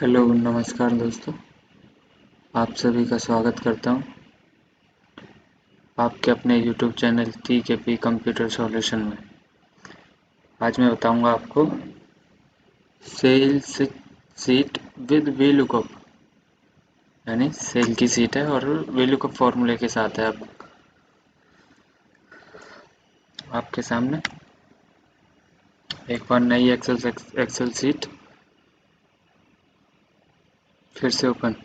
Hello नमस्कार दोस्तों, आप सभी का स्वागत करता हूं आपके अपने यूट्यूब चैनल टी के पी कंप्यूटर सॉल्यूशन में। आज मैं बताऊंगा आपको सेल सीट विद वीलुकअप, यानी सेल की सीट है और वीलुकअप फॉर्मूले के साथ है आपके सामने एक बार नई एक्सेल सीट फिर से ओपन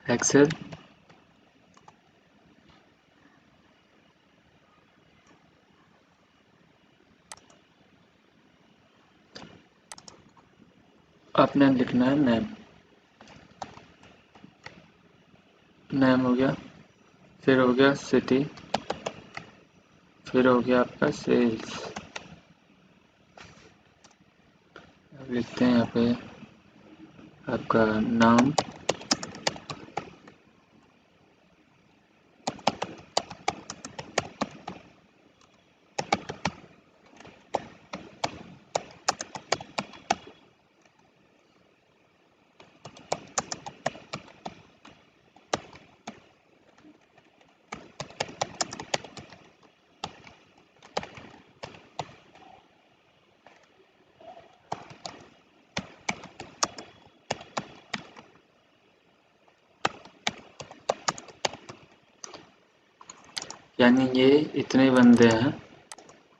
एक्सेल। आपने लिखना है नेम हो गया, फिर हो गया सिटी, फिर हो गया आपका सेल्स। अब लिखते हैं यहाँ पे आपका नाम, यानी ये इतने बंदे हैं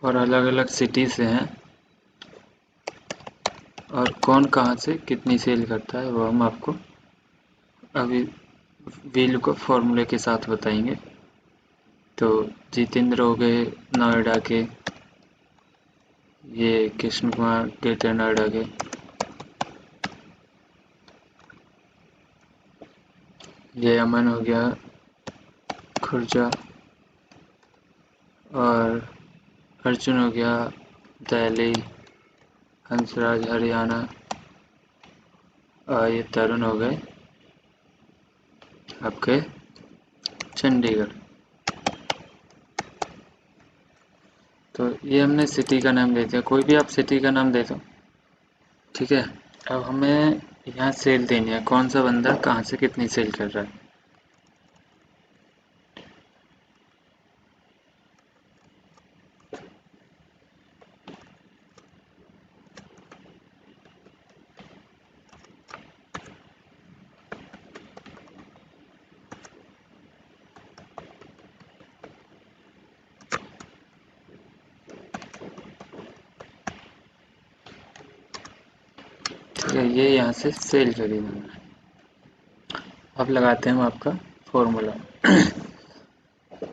और अलग अलग सिटी से हैं और कौन कहाँ से कितनी सेल करता है वो हम आपको अभी व्हील को फॉर्मूले के साथ बताएंगे। तो जितेंद्र हो गए नोएडा के, ये कृष्ण कुमार ग्रेटर नोएडा के, ये अमन हो गया खुर्जा, और अर्जुन हो गया दिल्ली, हंसराज हरियाणा, और ये तरुण हो गए आपके चंडीगढ़। तो ये हमने सिटी का नाम दे दिया, कोई भी आप सिटी का नाम दे दो, ठीक है। अब हमें यहाँ सेल देनी है, कौन सा बंदा कहाँ से कितनी सेल कर रहा है। ठीक है, ये यहाँ से सेल करेंगे हमने। अब लगाते हैं हम आपका फॉर्मूला।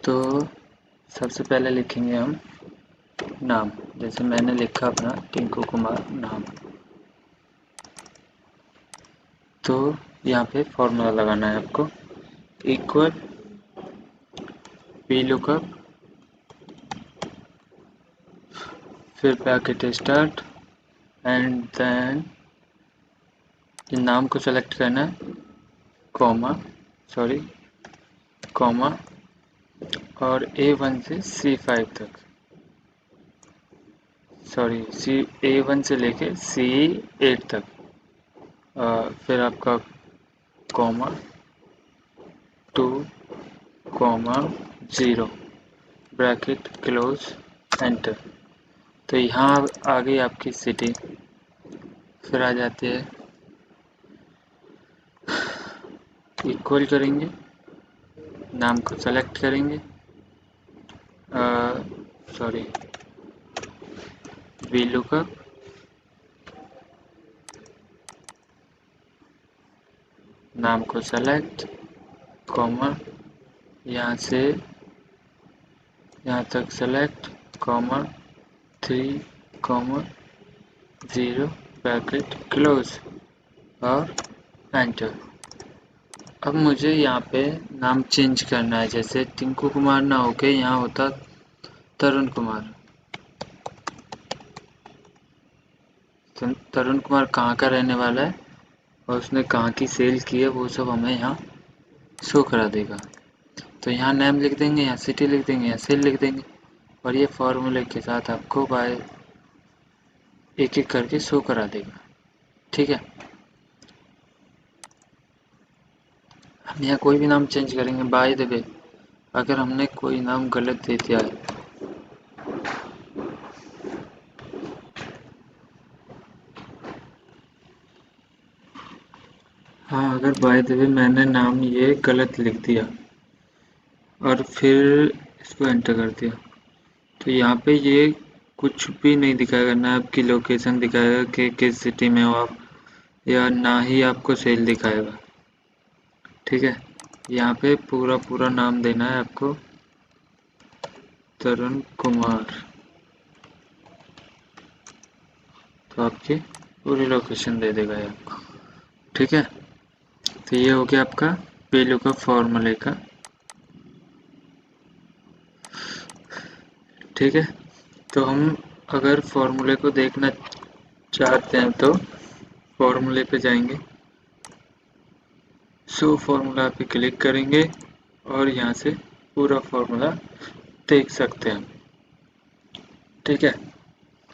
तो सबसे पहले लिखेंगे हम नाम, जैसे मैंने लिखा अपना टिंकू कुमार नाम। तो यहाँ पे फॉर्मूला लगाना है आपको, इक्वल वी लुकअप, फिर ब्रैकेट स्टार्ट, एंड देन नाम को सेलेक्ट करना है, कॉमा और A1 से C5 तक, A1 से लेके C8 तक, फिर आपका कॉमा 2, 0, ब्रैकेट क्लोज, एंटर। तो यहाँ आ गई आपकी सिटी। फिर आ जाती है, इक्वल करेंगे, नाम को सेलेक्ट करेंगे, वी लुकअप, नाम को सेलेक्ट, कॉमा, यहाँ से यहाँ तक सेलेक्ट, कॉमा 3, 0, ब्रैकेट क्लोज और एंटर। अब मुझे यहाँ पे नाम चेंज करना है, जैसे टिंकू कुमार ना होके यहाँ होता तरुण कुमार। तरुण कुमार कहाँ का रहने वाला है और उसने कहाँ की सेल की है वो सब हमें यहाँ शो करा देगा। तो यहाँ नेम लिख देंगे, यहाँ सिटी लिख देंगे, यहाँ सेल लिख देंगे, और ये फॉर्मूले के साथ आपको बाय एक एक करके शो करा देगा, ठीक है। हम यहाँ कोई भी नाम चेंज करेंगे। बाय द वे, अगर हमने कोई नाम गलत दे दिया है, हाँ, अगर बाय द वे मैंने नाम ये गलत लिख दिया और फिर इसको एंटर कर दिया, तो यहाँ पे ये कुछ भी नहीं दिखाएगा, ना आपकी लोकेशन दिखाएगा कि किस सिटी में हो आप, या ना ही आपको सेल दिखाएगा। ठीक है, यहाँ पे पूरा पूरा नाम देना है आपको, तरुण कुमार, तो आपकी पूरी लोकेशन दे देगा ये आपको। ठीक है, तो ये हो गया आपका पेलू का फॉर्मूले का। ठीक है, तो हम अगर फॉर्मूले को देखना चाहते हैं तो फॉर्मूले पे जाएंगे, शो फॉर्मूला पे क्लिक करेंगे और यहाँ से पूरा फॉर्मूला देख सकते हैं। ठीक है,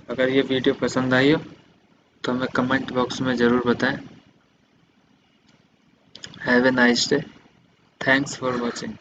अगर ये वीडियो पसंद आई हो तो हमें कमेंट बॉक्स में ज़रूर बताएं। Have a nice day, thanks for watching.